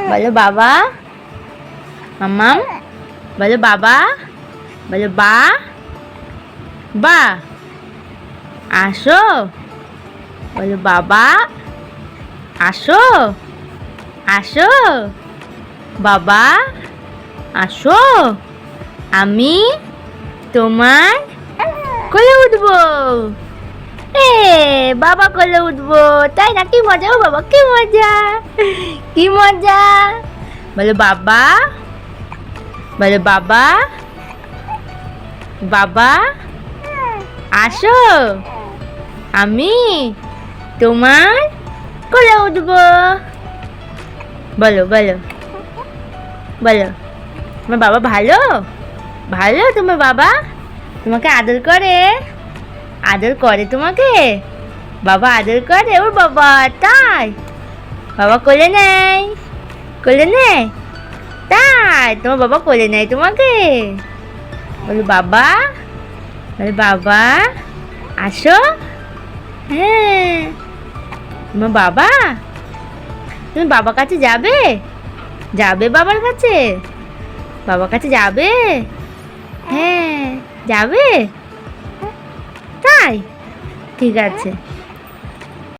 বলো বাবা। মাম্মাম বলো বাবা। বলো বা। বা। আসো। বলো বাবা। আসো। আসো। বাবা আসো। আমি তোমার কোলে উঠবো। এ বাবা কোলে উঠবো, তাই না? কি মজা, ও বাবা কি মজা, কি মজা। বলো বাবা। বলো বাবা। বাবা আসো। আমি তোমার কোলে উঠবো। বলো বলো বলো। তোমার বাবা ভালো? ভালো তোমার বাবা? তোমাকে আদর করে? আদর করে তোমাকে? বাবা আদর করে? ওর বাবা তাই? বাবা কোলে নেয়? কোলে নেয়? তাই তোমার বাবা কোলে নেয় তোমাকে? বলো বাবা। বলো বাবা আসো। হ্যাঁ তোমার বাবা। তুমি বাবার কাছে যাবে? যাবে বাবার কাছে? বাবার কাছে যাবে? হ্যাঁ যাবে? তাই ঠিক আছে।